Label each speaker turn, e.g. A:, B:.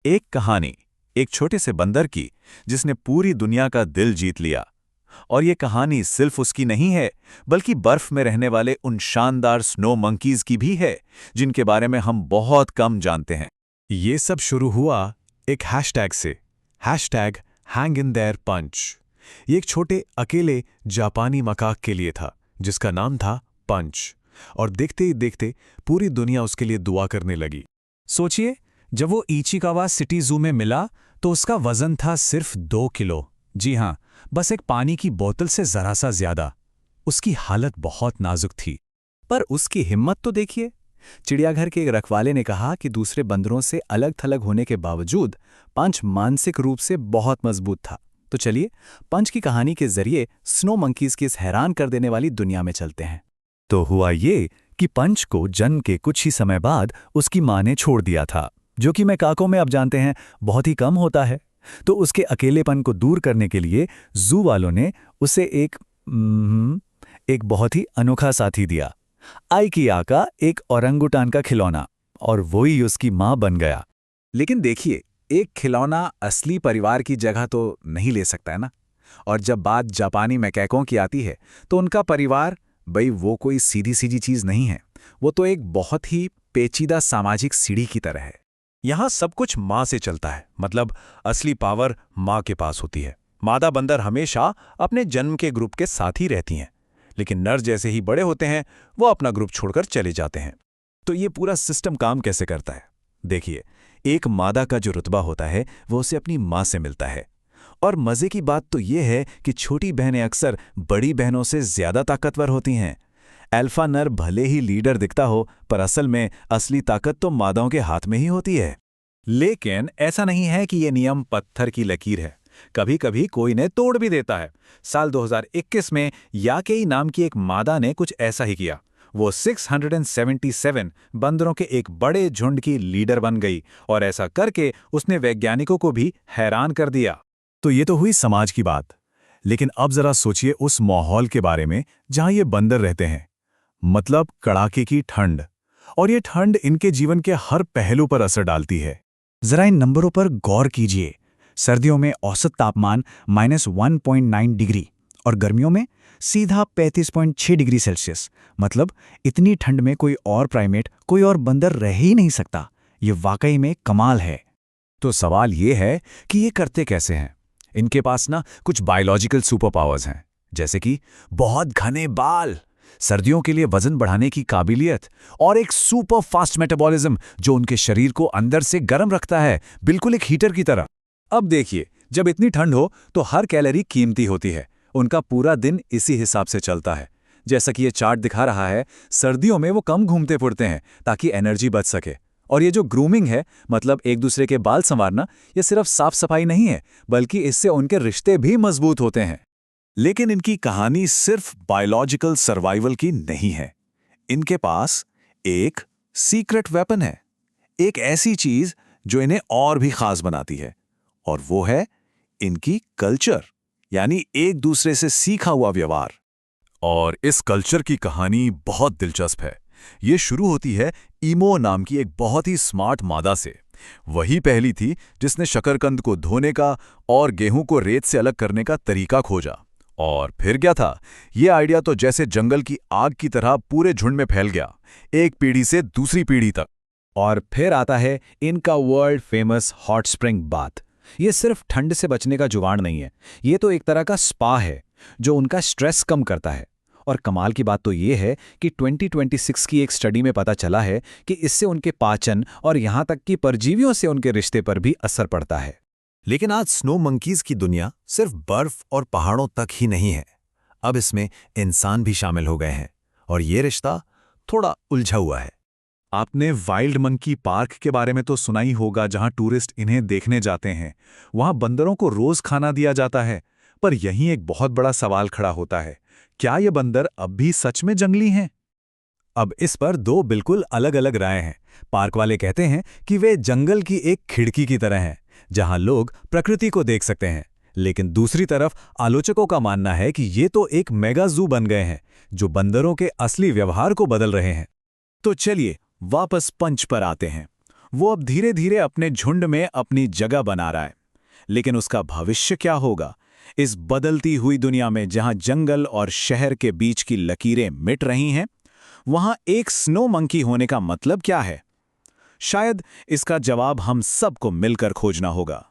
A: एक कहानी एक छोटे से बंदर की जिसने पूरी दुनिया का दिल जीत लिया। और ये कहानी सिर्फ उसकी नहीं है, बल्कि बर्फ में रहने वाले उन शानदार स्नो मंकीज की भी है जिनके बारे में हम बहुत कम जानते हैं।
B: ये सब शुरू हुआ एक हैशटैग से, हैशटैग हैंग इन देयर पंच। ये एक छोटे अकेले जापानी मकाक के लिए था जिसका नाम था पंच। और देखते ही देखते पूरी दुनिया उसके लिए दुआ करने लगी। सोचिए, जब वो इचिकावा सिटी जू में मिला तो उसका वजन था सिर्फ 2 किलो। जी हाँ, बस एक पानी की बोतल से जरा सा ज्यादा। उसकी हालत बहुत नाजुक थी, पर उसकी हिम्मत तो देखिए। चिड़ियाघर के एक रखवाले ने कहा कि दूसरे बंदरों से अलग थलग होने के बावजूद पंच मानसिक रूप से बहुत मजबूत था। तो चलिए, पंच की कहानी के जरिए स्नो मंकीज की इस हैरान कर देने वाली दुनिया में चलते हैं।
A: तो हुआ ये कि पंच को जन्म के कुछ ही समय बाद उसकी माँ ने छोड़ दिया था, जो कि मैकाकों में अब जानते हैं बहुत ही कम होता है। तो उसके अकेलेपन को दूर करने के लिए जू वालों ने उसे एक बहुत ही अनोखा साथी दिया, आइकिया का एक ओरंगुटान का खिलौना, और वही उसकी माँ बन गया।
B: लेकिन देखिए, एक खिलौना असली परिवार की जगह तो नहीं ले सकता है ना। और जब बात जापानी मैकाकों की आती है तो उनका परिवार, भाई वो कोई सीधी सीधी चीज नहीं है। वो तो एक बहुत ही पेचीदा सामाजिक सीढ़ी की तरह है। यहाँ सब कुछ माँ से चलता है, मतलब असली पावर माँ के पास होती है। मादा बंदर हमेशा अपने जन्म के ग्रुप के साथ ही रहती हैं, लेकिन नर जैसे ही बड़े होते हैं वो अपना ग्रुप छोड़कर चले जाते हैं। तो ये पूरा सिस्टम काम कैसे करता है? देखिए, एक मादा का जो रुतबा होता है वो उसे अपनी माँ से मिलता है। और मजे की बात तो ये है कि छोटी बहनें अक्सर बड़ी बहनों से ज्यादा ताकतवर होती हैं। अल्फा नर भले ही लीडर दिखता हो, पर असल में असली ताकत तो मादाओं के हाथ में ही होती है। लेकिन ऐसा नहीं है कि ये नियम पत्थर की लकीर है। कभी कभी कोई ने तोड़ भी देता है। साल 2021 में याकेई नाम की एक मादा ने कुछ ऐसा ही किया। वो 677 बंदरों के एक बड़े झुंड की लीडर बन गई, और ऐसा करके उसने वैज्ञानिकों को भी हैरान कर दिया।
A: तो ये तो हुई समाज की बात, लेकिन अब जरा सोचिए उस माहौल के बारे में जहां ये बंदर रहते हैं। मतलब कड़ाके की ठंड, और ये ठंड इनके जीवन के हर पहलू पर असर डालती है।
C: जरा इन नंबरों पर गौर कीजिए। सर्दियों में औसत तापमान -1.9 डिग्री और गर्मियों में सीधा 35.6 डिग्री सेल्सियस। मतलब इतनी ठंड में कोई और प्राइमेट, कोई और बंदर रह ही नहीं सकता। ये वाकई में कमाल है।
B: तो सवाल ये है कि ये करते कैसे हैं? इनके पास ना कुछ बायोलॉजिकल सुपर पावर्स हैं, जैसे कि बहुत घने बाल, सर्दियों के लिए वजन बढ़ाने की काबिलियत, और एक सुपर फास्ट मेटाबॉलिज्म जो उनके शरीर को अंदर से गर्म रखता है, बिल्कुल एक हीटर की तरह। अब देखिए, जब इतनी ठंड हो तो हर कैलोरी कीमती होती है। उनका पूरा दिन इसी हिसाब से चलता है। जैसा कि ये चार्ट दिखा रहा है, सर्दियों में वो कम घूमते फिरते हैं ताकि एनर्जी बच सके। और ये जो ग्रूमिंग है, मतलब एक दूसरे के बाल संवारना, ये सिर्फ साफ सफाई नहीं है, बल्कि इससे उनके रिश्ते भी मजबूत होते हैं।
A: लेकिन इनकी कहानी सिर्फ बायोलॉजिकल सर्वाइवल की नहीं है। इनके पास एक सीक्रेट वेपन है, एक ऐसी चीज जो इन्हें और भी खास बनाती है, और वो है इनकी कल्चर, यानी एक दूसरे से सीखा हुआ व्यवहार। और इस कल्चर की कहानी बहुत दिलचस्प है। ये शुरू होती है ईमो नाम की एक बहुत ही स्मार्ट मादा से। वही पहली थी जिसने शकरकंद को धोने का और गेहूं को रेत से अलग करने का तरीका खोजा। और फिर क्या था, ये आइडिया तो जैसे जंगल की आग की तरह पूरे झुंड में फैल गया, एक पीढ़ी से दूसरी पीढ़ी तक।
B: और फिर आता है इनका world famous hot spring bath. ये सिर्फ ठंड से बचने का जुगाड़ नहीं है, ये तो एक तरह का स्पा है जो उनका स्ट्रेस कम करता है। और कमाल की बात तो ये है कि 2026 की एक स्टडी में पता चला है कि इससे उनके पाचन और यहाँ तक कि परजीवियों से उनके रिश्ते पर भी असर पड़ता है।
A: लेकिन आज स्नो मंकीज की दुनिया सिर्फ बर्फ और पहाड़ों तक ही नहीं है। अब इसमें इंसान भी शामिल हो गए हैं, और ये रिश्ता थोड़ा उलझा हुआ है।
B: आपने वाइल्ड मंकी पार्क के बारे में तो सुना ही होगा, जहां टूरिस्ट इन्हें देखने जाते हैं। वहां बंदरों को रोज खाना दिया जाता है। पर यहीं एक बहुत बड़ा सवाल खड़ा होता है, क्या ये बंदर अब भी सच में जंगली हैं?
C: अब इस पर दो बिल्कुल अलग अलग राय हैं। पार्क वाले कहते हैं कि वे जंगल की एक खिड़की की तरह हैं, जहां लोग प्रकृति को देख सकते हैं। लेकिन दूसरी तरफ आलोचकों का मानना है कि ये तो एक मेगा जू बन गए हैं, जो बंदरों के असली व्यवहार को बदल रहे हैं।
A: तो चलिए वापस पंच पर आते हैं। वो अब धीरे धीरे अपने झुंड में अपनी जगह बना रहा है। लेकिन उसका भविष्य क्या होगा? इस बदलती हुई दुनिया में जहां जंगल और शहर के बीच की लकीरें मिट रही हैं, वहां एक स्नो मंकी होने का मतलब क्या है? शायद इसका जवाब हम सबको मिलकर खोजना होगा।